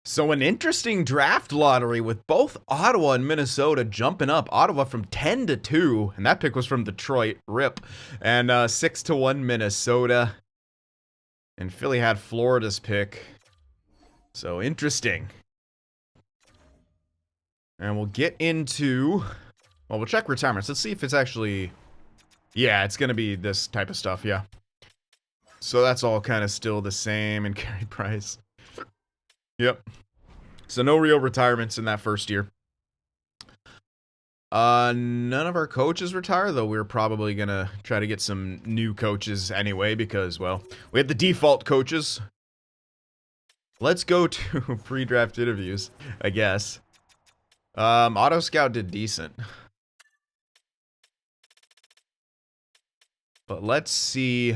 So an interesting draft lottery with both Ottawa and Minnesota jumping up. Ottawa from 10-2, and that pick was from Detroit, rip. And 6-1 Minnesota. And Philly had Florida's pick. So interesting. And we'll get into... Well, we'll check retirements. Let's see if it's actually... Yeah, it's going to be this type of stuff, yeah. So that's all kind of still the same. And Carey Price. Yep. So no real retirements in that first year. None of our coaches retire, though we're probably going to try to get some new coaches anyway because, well, we had the default coaches. Let's go to pre-draft interviews, I guess. Auto Scout did decent. But let's see.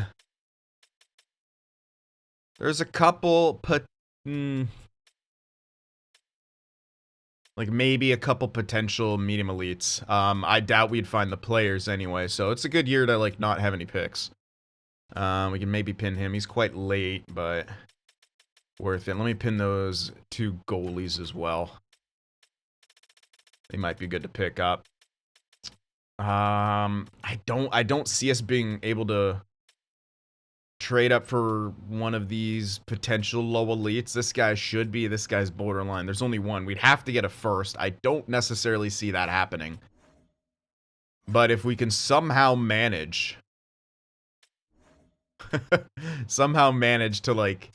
There's a couple like maybe a couple potential medium elites. I doubt we'd find the players anyway, so it's a good year to like not have any picks. We can maybe pin him. He's quite late, but worth it. Let me pin those two goalies as well. They might be good to pick up. I don't see us being able to trade up for one of these potential low elites. This guy's borderline. There's only one. We'd have to get a first. I don't necessarily see that happening. But if we can somehow manage to like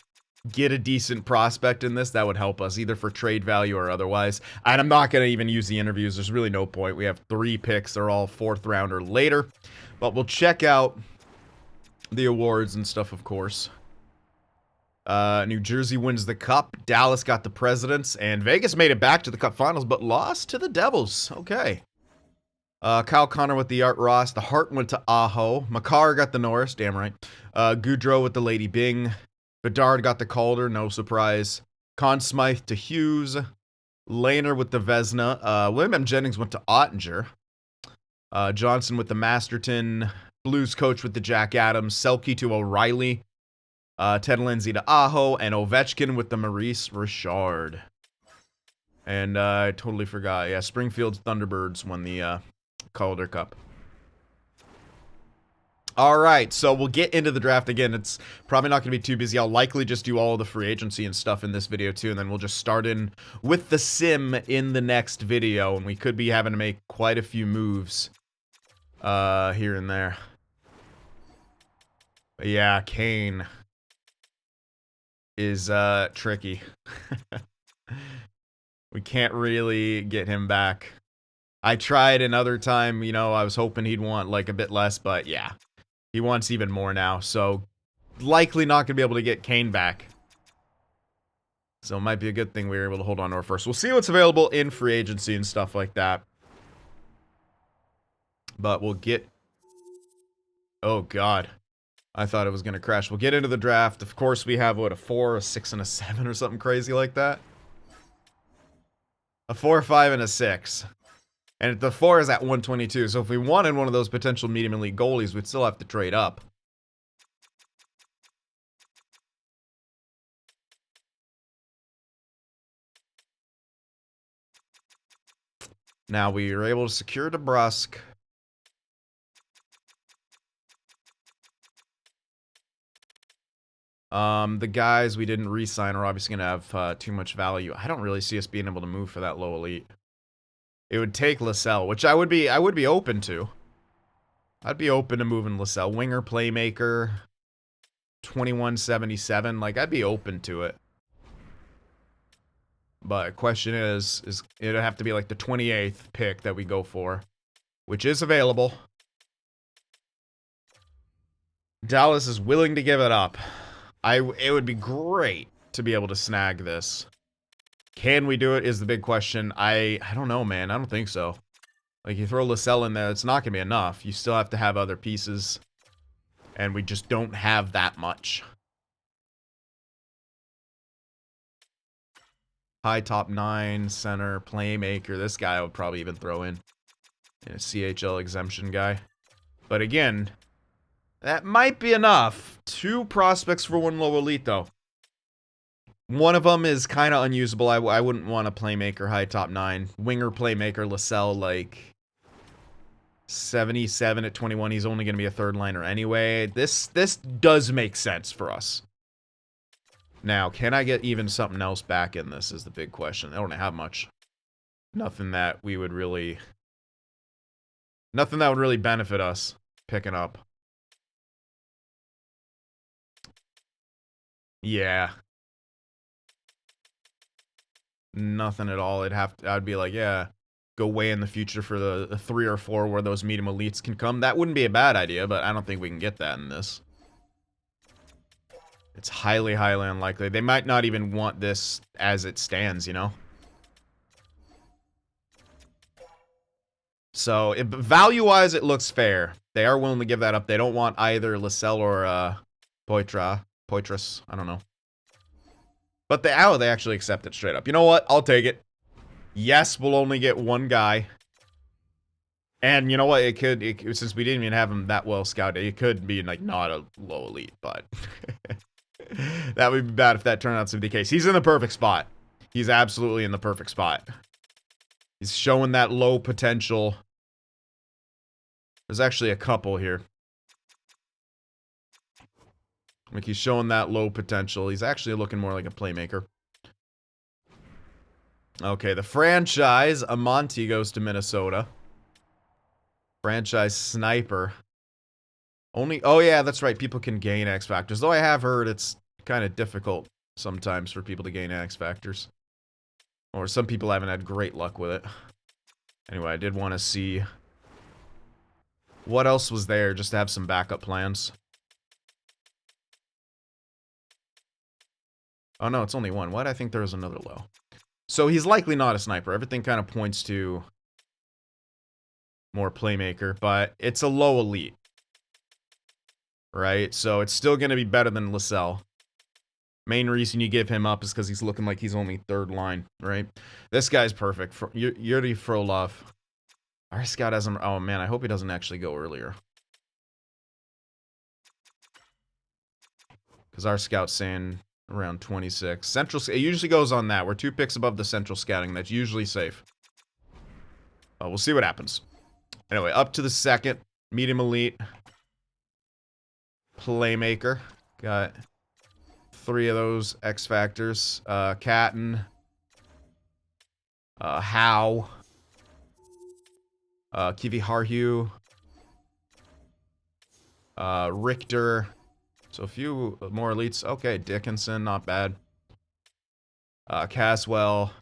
get a decent prospect in this, that would help us either for trade value or otherwise. And I'm not going to even use the interviews. There's really no point. We have 3 picks. They're all 4th round or later. But we'll check out the awards and stuff, of course. New Jersey wins the Cup. Dallas got the Presidents. And Vegas made it back to the Cup Finals, but lost to the Devils. Okay. Kyle Connor with the Art Ross. The Hart went to Aho. Makar got the Norris. Damn right. Goudreau with the Lady Bing. Bedard got the Calder. No surprise. Conn Smythe to Hughes. Lehner with the Vezina. William M. Jennings went to Ottinger. Johnson with the Masterton. Blues coach with the Jack Adams. Selke to O'Reilly. Ted Lindsay to Aho. And Ovechkin with the Maurice Richard. And I totally forgot. Yeah, Springfield's Thunderbirds won the Calder Cup. All right, so we'll get into the draft again. It's probably not going to be too busy. I'll likely just do all of the free agency and stuff in this video too, and then we'll just start in with the sim in the next video, and we could be having to make quite a few moves here and there. But yeah, Kane is tricky. We can't really get him back. I tried another time, you know, I was hoping he'd want like a bit less, but yeah. He wants even more now, so likely not going to be able to get Kane back. So it might be a good thing we were able to hold on to our first. We'll see what's available in free agency and stuff like that. But we'll get... Oh, God. I thought it was going to crash. We'll get into the draft. Of course, we have, what, a 4, a 6, and a 7 or something crazy like that? A 4, a 5, and a 6. And the 4 is at 122, so if we wanted one of those potential medium elite goalies, we'd still have to trade up. Now we are able to secure DeBrusque. The guys we didn't re-sign are obviously going to have too much value. I don't really see us being able to move for that low elite. It would take LaSalle, which I would be open to. I'd be open to moving LaSalle. Winger, playmaker, 2177. Like, I'd be open to it. But the question is it'd have to be like the 28th pick that we go for, which is available. Dallas is willing to give it up. It would be great to be able to snag this. Can we do it is the big question. I don't know, man. I don't think so. Like, you throw LaSalle in there, it's not going to be enough. You still have to have other pieces. And we just don't have that much. High top 9, center, playmaker. This guy I would probably even throw in. A CHL exemption guy. But again, that might be enough. 2 prospects for 1 low elite, though. One of them is kind of unusable. I wouldn't want a playmaker high top 9. Winger playmaker, Lascelles, like 77 at 21. He's only going to be a third liner anyway. This does make sense for us. Now, can I get even something else back in this is the big question. I don't have much. Nothing that we would really... Nothing that would really benefit us picking up. Yeah. Nothing at all. I'd be like, yeah, go way in the future for the 3 or 4 where those medium elites can come. That wouldn't be a bad idea, but I don't think we can get that in this. It's highly, highly unlikely. They might not even want this as it stands, you know? So, value-wise, it looks fair. They are willing to give that up. They don't want either Lascelles or Poitras. I don't know. But they actually accept it straight up. You know what? I'll take it. Yes, we'll only get one guy. And you know what? Since we didn't even have him that well scouted, it could be like not a low elite, but that would be bad if that turned out to be the case. He's in the perfect spot. He's absolutely in the perfect spot. He's showing that low potential. There's actually a couple here. Like, he's showing that low potential. He's actually looking more like a playmaker. Okay, the franchise. Amonte goes to Minnesota. Franchise sniper. Only... Oh, yeah, that's right. People can gain X Factors. Though I have heard it's kind of difficult sometimes for people to gain X Factors. Or some people haven't had great luck with it. Anyway, I did want to see... what else was there, just to have some backup plans. Oh, no, it's only one. Why did I think there was another low? So he's likely not a sniper. Everything kind of points to more playmaker, but it's a low elite. Right? So it's still going to be better than Lascelles. Main reason you give him up is because he's looking like he's only third line, right? This guy's perfect. Yuri Frolov. Our scout hasn't... Oh, man, I hope he doesn't actually go earlier. Because our scout's saying... around 26. Central, it usually goes on that. We're 2 picks above the central scouting. That's usually safe. We'll see what happens. Anyway, up to the second. Medium elite. Playmaker. Got 3 of those X Factors. Catton. Howe. Kivi Harhu. Richter. So a few more elites. Okay, Dickinson, not bad. Caswell.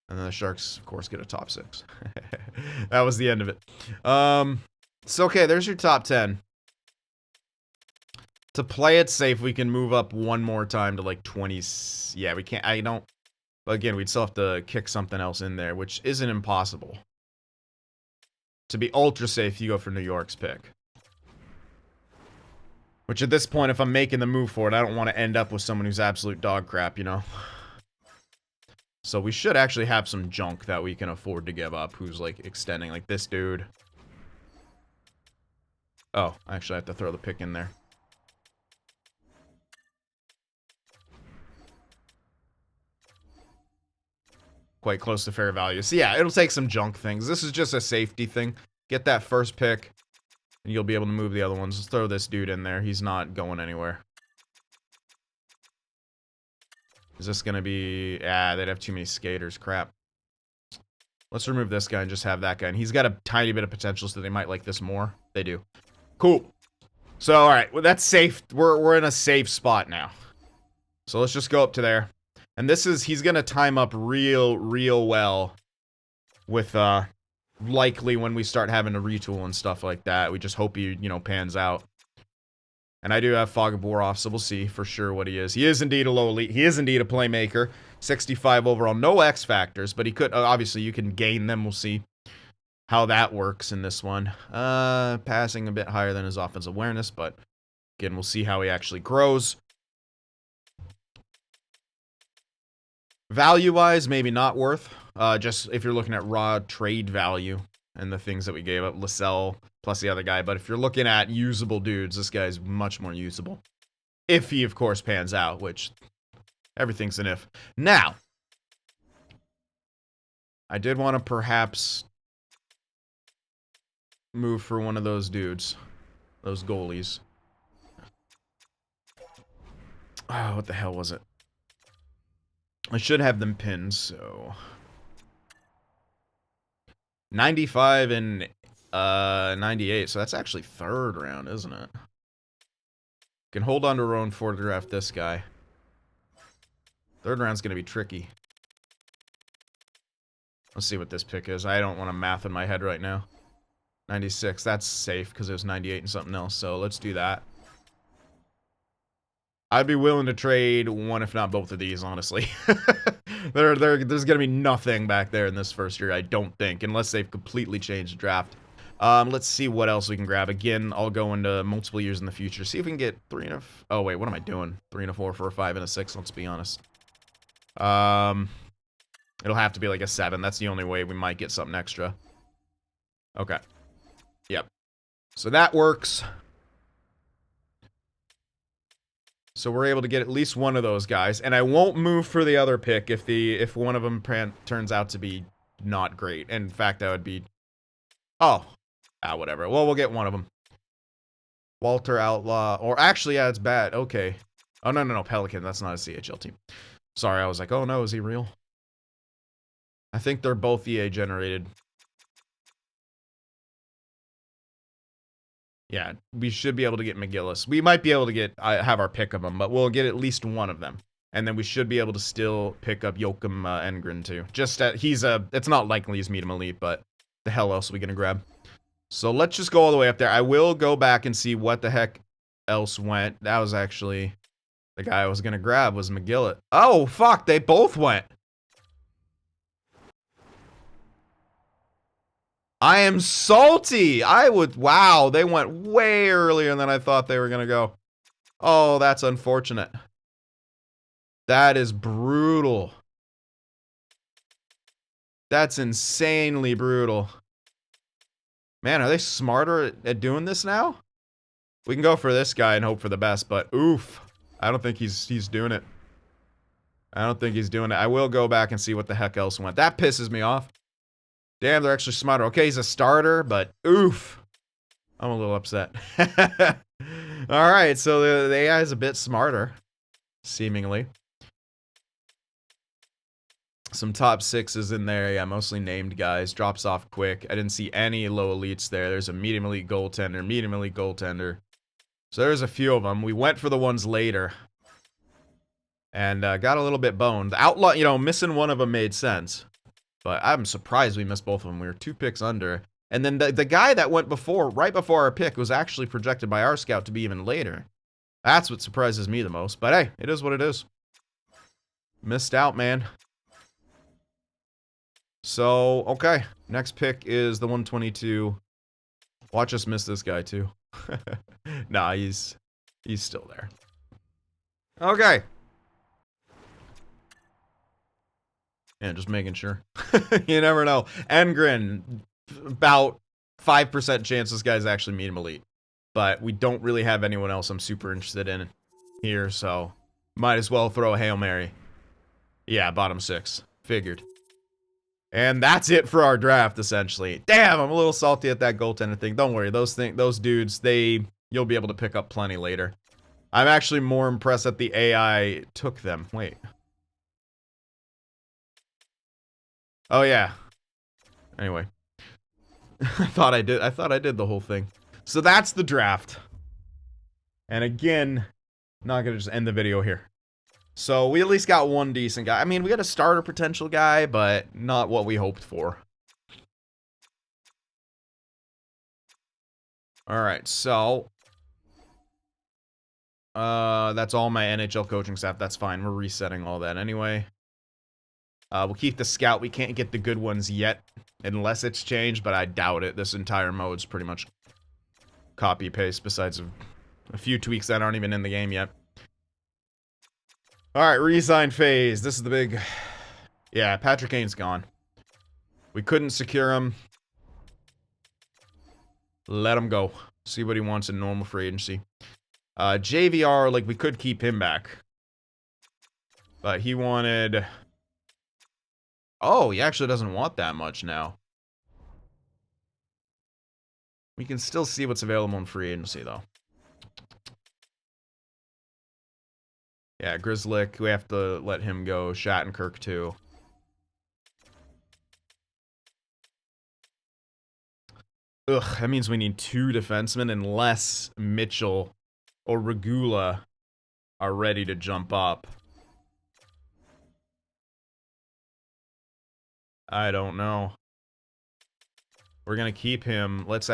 And then the Sharks, of course, get a top 6. That was the end of it. So, okay, there's your top 10. To play it safe, we can move up one more time to like 20. Yeah, we can't. I don't. But again, we'd still have to kick something else in there, which isn't impossible. To be ultra safe, you go for New York's pick. Which at this point, if I'm making the move for it, I don't want to end up with someone who's absolute dog crap, you know? So we should actually have some junk that we can afford to give up, who's like extending, like this dude. Oh, actually I have to throw the pick in there. Quite close to fair value. So yeah, it'll take some junk things. This is just a safety thing. Get that first pick. And you'll be able to move the other ones. Let's throw this dude in there. He's not going anywhere. Is this going to be... Ah, they'd have too many skaters. Crap. Let's remove this guy and just have that guy. And he's got a tiny bit of potential, so they might like this more. They do. Cool. So, alright. Well, that's safe. We're in a safe spot now. So let's just go up to there. And this is... He's going to time up real well with... likely when we start having to retool and stuff like that. We just hope he, you know, pans out. And I do have Fog of War off, so we'll see for sure what he is. He is indeed a low elite. He is indeed a playmaker. 65 overall. No X factors, but he could... obviously, you can gain them. We'll see how that works in this one. Passing a bit higher than his offensive awareness, but again, we'll see how he actually grows. Value-wise, maybe not worth. Just if you're looking at raw trade value and the things that we gave up, Lascelles plus the other guy. But if you're looking at usable dudes, this guy's much more usable. If he, of course, pans out, which Everything's an if. Now, I did want to perhaps move for one of those dudes. Those goalies. Oh, what the hell was it? I should have them pinned, so... 95 and 98, so that's actually third round, isn't it? Can hold on to our own for to draft this guy. Third round's gonna be tricky. Let's see what this pick is. I don't want to math in my head right now. 96, that's safe because it was 98 and something else, so let's do that. I'd be willing to trade one, if not both of these, honestly. There's going to be nothing back there in this first year, I don't think, unless they've completely changed the draft. Let's see what else we can grab. Again, I'll go into multiple years in the future. See if we can get 3 and a... Oh, wait, what am I doing? 3 and a 4 for a 5 and a 6, let's be honest. It'll have to be like a 7. That's the only way we might get something extra. Okay. Yep. So that works. So we're able to get at least one of those guys, and I won't move for the other pick if one of them turns out to be not great. And in fact, that would be... Oh. Whatever. Well, we'll get one of them. Walter Outlaw. Or actually, yeah, it's bad. Okay. Oh, no, Pelican. That's not a CHL team. Sorry, I was like, oh no, is he real? I think they're both EA generated. Yeah, we should be able to get McGillis. We might be able to get have our pick of them, but we'll get at least one of them. And then we should be able to still pick up Joachim Engren too. Just it's not likely he's medium elite, but the hell else are we gonna grab? So let's just go all the way up there. I will go back and see what the heck else went. That was actually the guy I was gonna grab was McGillis. Oh fuck, they both went. I am salty. Wow, they went way earlier than I thought they were going to go. Oh, that's unfortunate. That is brutal. That's insanely brutal. Man, are they smarter at doing this now? We can go for this guy and hope for the best, but oof. I don't think he's doing it. I don't think he's doing it. I will go back and see what the heck else went. That pisses me off. Damn, they're actually smarter. Okay, he's a starter, but oof. I'm a little upset. Alright, so the AI is a bit smarter. Seemingly. Some top 6s in there. Yeah, mostly named guys. Drops off quick. I didn't see any low elites there. There's a medium elite goaltender. Medium elite goaltender. So there's a few of them. We went for the ones later. And got a little bit boned. The outlaw, you know, missing one of them made sense. But I'm surprised we missed both of them. We were 2 picks under. And then the guy that went right before our pick, was actually projected by our scout to be even later. That's what surprises me the most. But hey, it is what it is. Missed out, man. So, okay. Next pick is the 122. Watch us miss this guy, too. Nah, he's still there. Okay. Yeah, just making sure. You never know. Engren, about 5% chance this guy's actually medium elite. But we don't really have anyone else I'm super interested in here, so might as well throw a Hail Mary. Yeah, bottom 6. Figured. And that's it for our draft, essentially. Damn, I'm a little salty at that goaltender thing. Don't worry, those dudes, you'll be able to pick up plenty later. I'm actually more impressed that the AI took them. Wait. Oh yeah. Anyway. I thought I did the whole thing. So that's the draft. And again, not gonna just end the video here. So we at least got one decent guy. I mean, we got a starter potential guy, but not what we hoped for. Alright, so that's all my NHL coaching staff. That's fine. We're resetting all that anyway. We'll keep the scout. We can't get the good ones yet, unless it's changed, but I doubt it. This entire mode's pretty much copy-paste, besides a few tweaks that aren't even in the game yet. Alright, resign phase. This is the big... Yeah, Patrick Kane's gone. We couldn't secure him. Let him go. See what he wants in normal free agency. JVR, like, we could keep him back. But he wanted... Oh, he actually doesn't want that much now. We can still see what's available in free agency, though. Yeah, Grizzlick, we have to let him go. Shattenkirk, too. Ugh, that means we need 2 defensemen unless Mitchell or Regula are ready to jump up. I don't know. We're going to keep him. Let's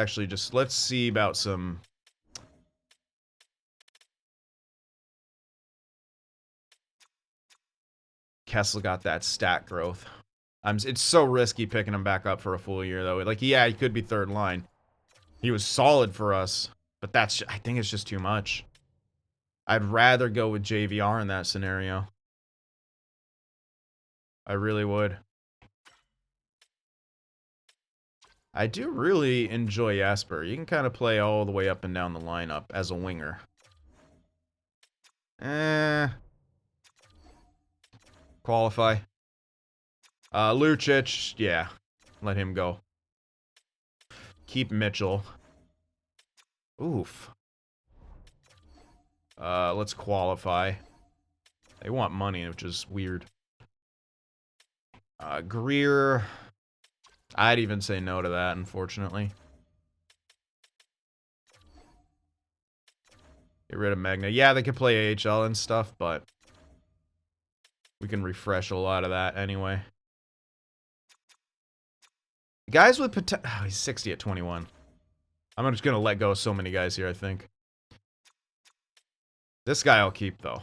see about some... Kessel got that stat growth. It's so risky picking him back up for a full year, though. Like, yeah, he could be third line. He was solid for us, but I think it's just too much. I'd rather go with JVR in that scenario. I really would. I do really enjoy Jasper. You can kind of play all the way up and down the lineup as a winger. Qualify. Lucic, yeah. Let him go. Keep Mitchell. Oof. Let's qualify. They want money, which is weird. Greer. I'd even say no to that, unfortunately. Get rid of Magna. Yeah, they could play AHL and stuff, but we can refresh a lot of that anyway. Guys with potential... Oh, he's 60 at 21. I'm just going to let go of so many guys here, I think. This guy I'll keep, though.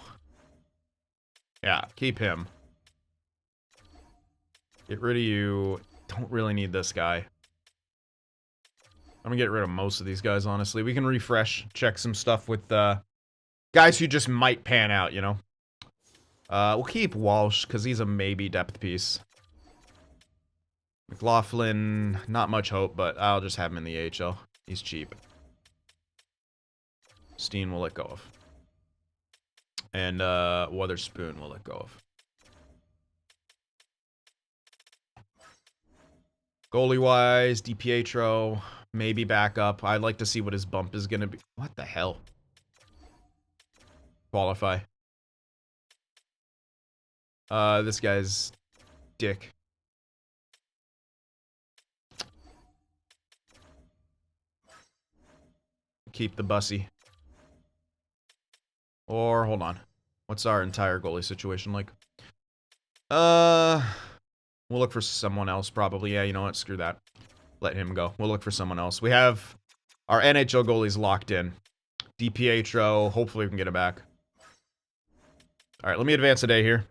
Yeah, keep him. Get rid of you. Don't really need this guy. I'm going to get rid of most of these guys, honestly. We can refresh, check some stuff with guys who just might pan out, you know? We'll keep Walsh, because he's a maybe depth piece. McLaughlin, not much hope, but I'll just have him in the AHL. He's cheap. Steen we'll let go of. And Witherspoon we'll let go of. Goalie-wise, DiPietro, maybe back up. I'd like to see what his bump is going to be. What the hell? Qualify. This guy's dick. Keep the bussy. Or, hold on. What's our entire goalie situation like? We'll look for someone else, probably. Yeah, you know what? Screw that. Let him go. We'll look for someone else. We have our NHL goalies locked in. DiPietro. Hopefully we can get him back. Alright, let me advance a day here.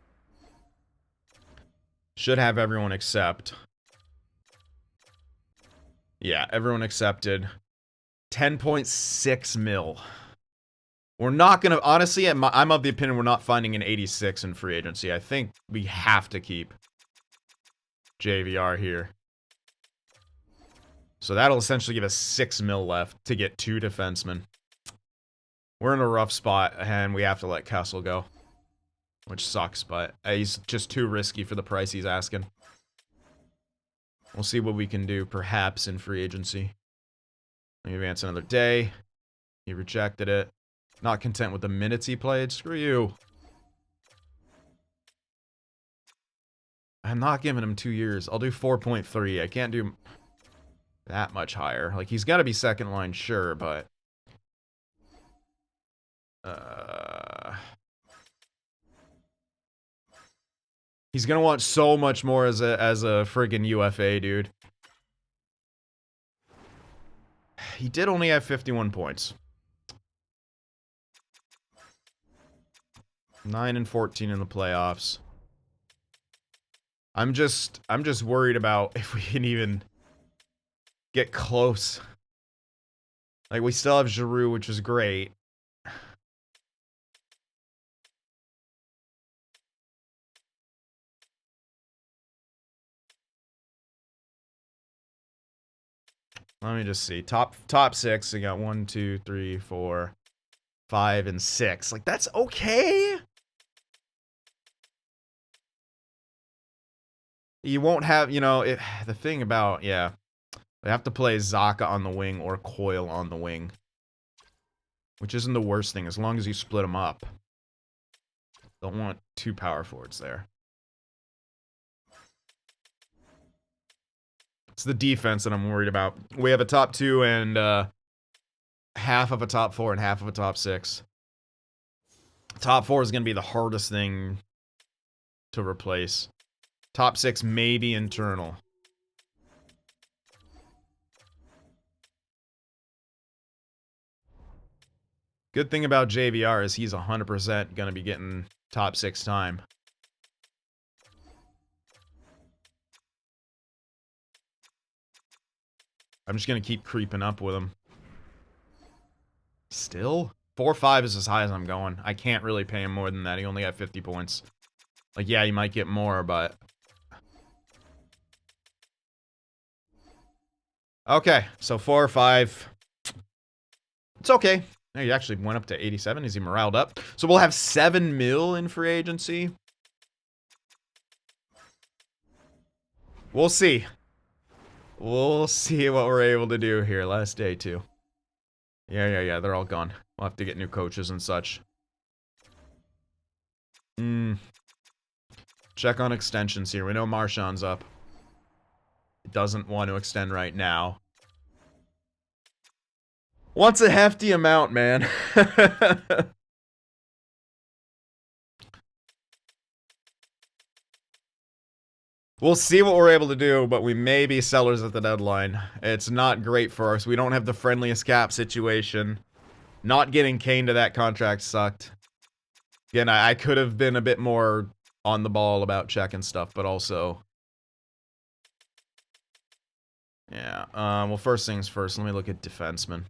Should have everyone accept. Yeah, everyone accepted. 10.6 mil. We're not going to... Honestly, I'm of the opinion we're not finding an 86 in free agency. I think we have to keep JVR here. So that'll essentially give us 6 mil left to get 2 defensemen. We're in a rough spot, and we have to let Kessel go. Which sucks, but he's just too risky for the price he's asking. We'll see what we can do, perhaps, in free agency. Let me advance another day. He rejected it. Not content with the minutes he played. Screw you. I'm not giving him 2 years. I'll do 4.3. I can't do that much higher. Like, he's got to be second line, sure, but... He's gonna want so much more as a friggin' UFA, dude. He did only have 51 points. 9 and 14 in the playoffs. I'm just worried about if we can even get close. Like, we still have Giroux, which is great. Let me just see. Top 6. I got 1, 2, 3, 4, 5, and 6. Like, that's okay. You won't have, you know, the thing about, yeah. They have to play Zaka on the wing or Coil on the wing. Which isn't the worst thing, as long as you split them up. Don't want two power forwards there. It's the defense that I'm worried about. We have a top 2 and half of a top 4 and half of a top 6. Top 4 is going to be the hardest thing to replace. Top 6 maybe internal. Good thing about JVR is he's 100% going to be getting top 6 time. I'm just going to keep creeping up with him. Still? 4-5 is as high as I'm going. I can't really pay him more than that. He only got 50 points. Like, yeah, you might get more, but... Okay, so 4 or 5. It's okay. He actually went up to 87. Is he moraled up? So we'll have 7 mil in free agency. We'll see. We'll see what we're able to do here. Last day, too. Yeah. They're all gone. We'll have to get new coaches and such. Check on extensions here. We know Marchand's up. He doesn't want to extend right now. Wants a hefty amount, man. We'll see what we're able to do, but we may be sellers at the deadline. It's not great for us. We don't have the friendliest cap situation. Not getting Kane to that contract sucked. Again, I could have been a bit more on the ball about checking stuff, but also... Yeah, well, first things first, let me look at defensemen.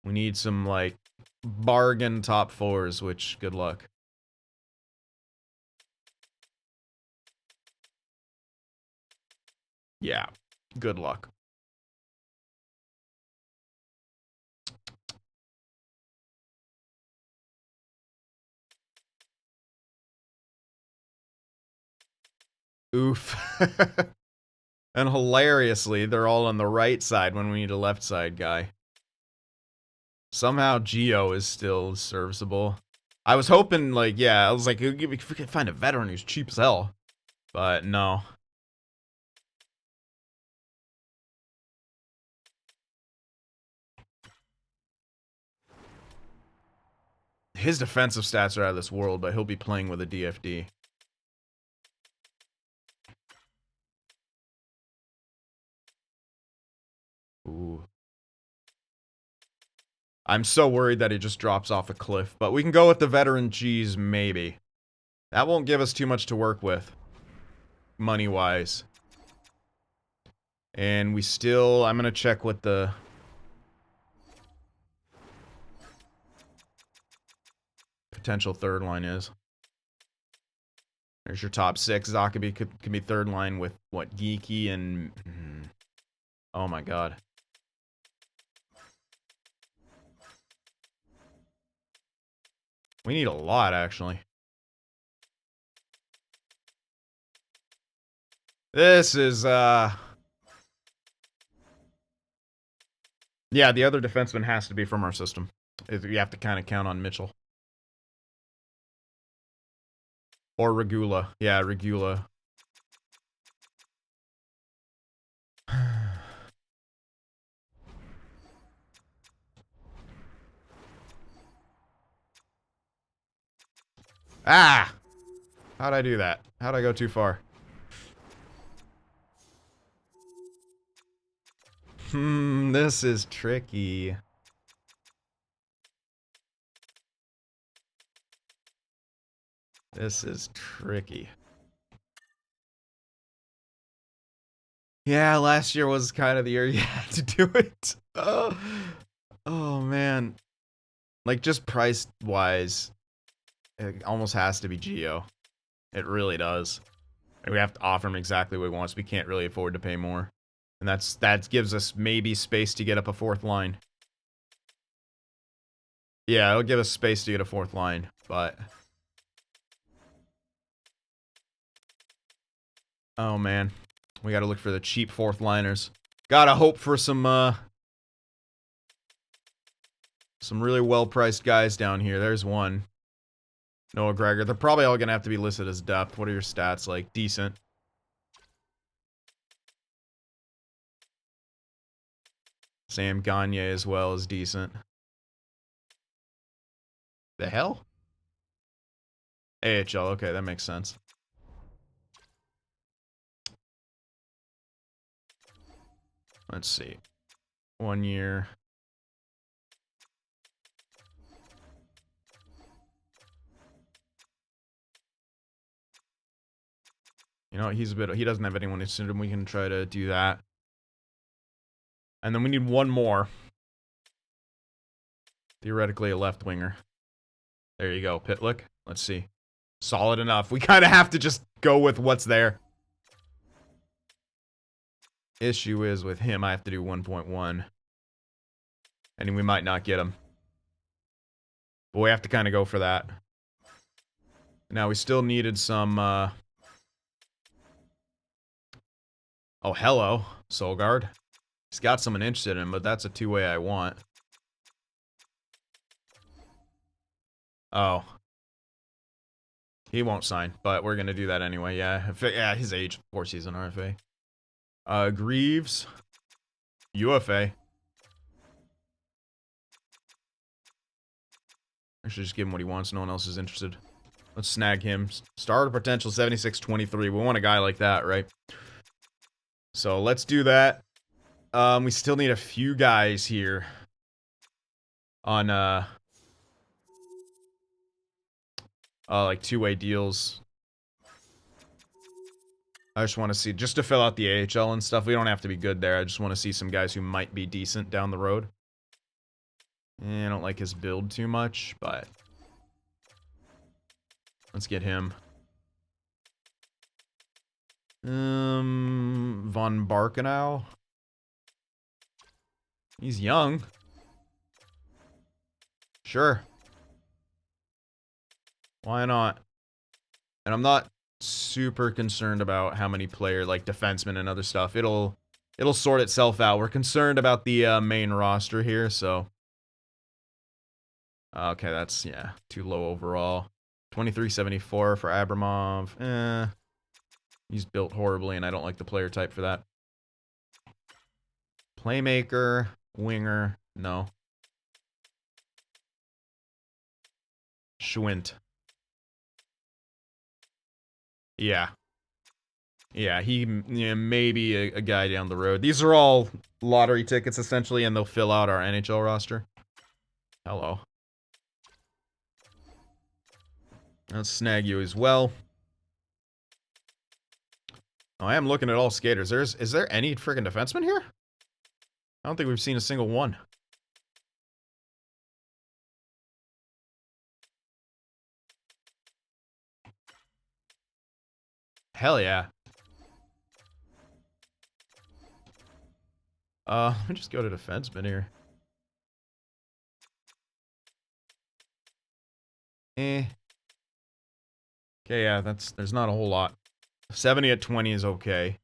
We need some, like, bargain top 4s, which, good luck. Yeah, good luck. Oof. And hilariously, they're all on the right side when we need a left side guy. Somehow Gio is still serviceable. I was hoping, like, yeah, I was like, if we could find a veteran who's cheap as hell. But no. His defensive stats are out of this world, but he'll be playing with a DFD. Ooh. I'm so worried that he just drops off a cliff, but we can go with the veteran G's, maybe. That won't give us too much to work with, money-wise. And we still, I'm going to check what the... potential third line is. There's your top 6. Zakabi could be third line with, what, Geeky and... Oh my god. We need a lot, actually. This is, yeah, the other defenseman has to be from our system. You have to kind of count on Mitchell. Or Regula. Yeah, Regula. Ah! How'd I do that? How'd I go too far? This is tricky. This is tricky. Yeah, last year was kind of the year you had to do it. Oh man. Like, just price-wise, it almost has to be Gio. It really does. We have to offer him exactly what he wants. We can't really afford to pay more. And that gives us maybe space to get up a 4th line. Yeah, it'll give us space to get a 4th line, but Oh, man. We gotta look for the cheap fourth liners. Gotta hope for some really well-priced guys down here. There's one. Noah Gregor. They're probably all gonna have to be listed as depth. What are your stats like? Decent. Sam Gagne as well is decent. The hell? AHL. Okay, that makes sense. Let's see. 1 year. You know, he doesn't have anyone who's suited him. We can try to do that. And then we need one more. Theoretically, a left winger. There you go, Pitlick. Let's see. Solid enough. We kind of have to just go with what's there. Issue is with him, I have to do 1.1. And we might not get him. But we have to kind of go for that. Now, we still needed some, Oh, hello, Solgaard. He's got someone interested in him, but that's a two-way I want. Oh. He won't sign, but we're gonna do that anyway, yeah. Yeah, his age, 4 season RFA. Greaves. UFA. I should just give him what he wants, no one else is interested. Let's snag him. Starter potential 76-23. We want a guy like that, right? So let's do that. We still need a few guys here on like two-way deals. I just want to see, just to fill out the AHL and stuff. We don't have to be good there. I just want to see some guys who might be decent down the road. I don't like his build too much, but let's get him. Von Barkenau. He's young. Sure. Why not? And I'm not super concerned about how many player, like defensemen and other stuff. It'll sort itself out. We're concerned about the main roster here, so. Okay, that's, yeah, too low overall. 23.74 for Abramov. He's built horribly, and I don't like the player type for that. Playmaker, winger, no. Schwint. Yeah. Yeah, he may be a guy down the road. These are all lottery tickets, essentially, and they'll fill out our NHL roster. Hello. Let's snag you as well. Oh, I am looking at all skaters. Is there any friggin' defenseman here? I don't think we've seen a single one. Hell yeah. Let me just go to defenseman here. Okay, yeah, there's not a whole lot. 70 at 20 is okay.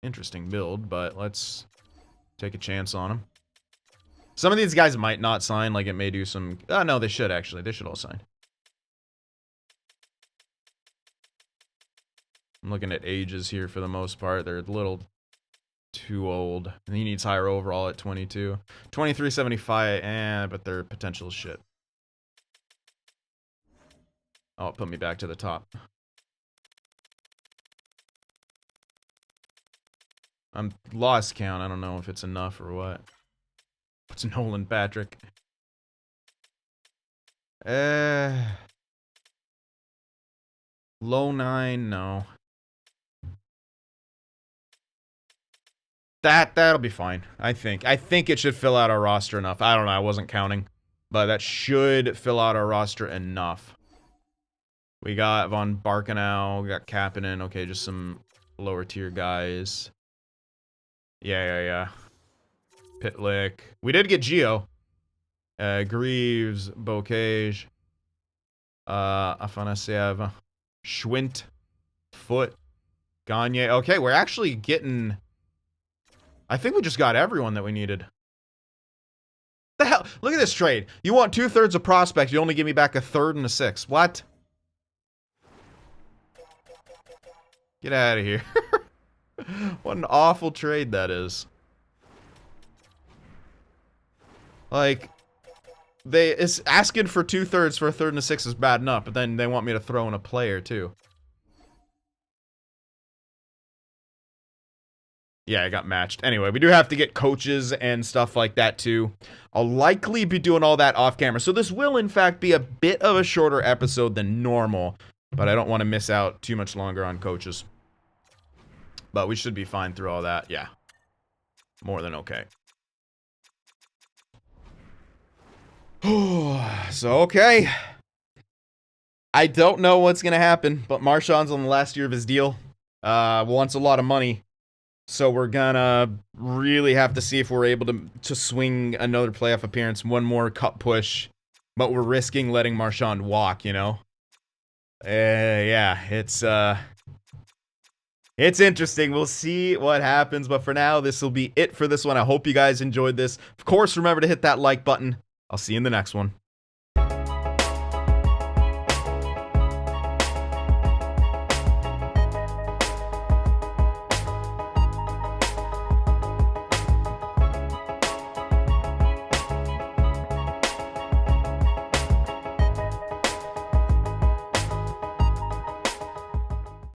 Interesting build, but let's take a chance on him. Some of these guys might not sign, like it may do some... no, they should actually. They should all sign. I'm looking at ages here for the most part. They're a little too old. And he needs higher overall at 22. 23.75, but their potential is shit. Oh, it put me back to the top. I'm lost count. I don't know if it's enough or what. It's Nolan Patrick. Low 9, no. That'll be fine. I think it should fill out our roster enough. I don't know. I wasn't counting, but that should fill out our roster enough. We got Von Barkenau, we got Kapanen. Okay, just some lower tier guys. Yeah. Pitlick. We did get Gio. Greaves, Bocage. Afanasyev, Schwint, Foot, Gagne. Okay, we're actually getting... I think we just got everyone that we needed. The hell? Look at this trade. You want 2/3 of prospect, you only give me back 1/3 and 1/6. What? Get out of here. What an awful trade that is. Like, it's asking for 2/3 for 1/3 and 1/6 is bad enough, but then they want me to throw in a player too. Yeah, I got matched. Anyway, we do have to get coaches and stuff like that too. I'll likely be doing all that off camera. So this will in fact be a bit of a shorter episode than normal, but I don't want to miss out too much longer on coaches. But we should be fine through all that. Yeah. More than okay. So, okay. I don't know what's going to happen, but Marchand's on the last year of his deal. Wants a lot of money. So we're gonna really have to see if we're able to swing another playoff appearance, one more cup push, but we're risking letting Marchand walk, you know? Yeah, it's interesting. We'll see what happens, but for now, this will be it for this one. I hope you guys enjoyed this. Of course, remember to hit that like button. I'll see you in the next one.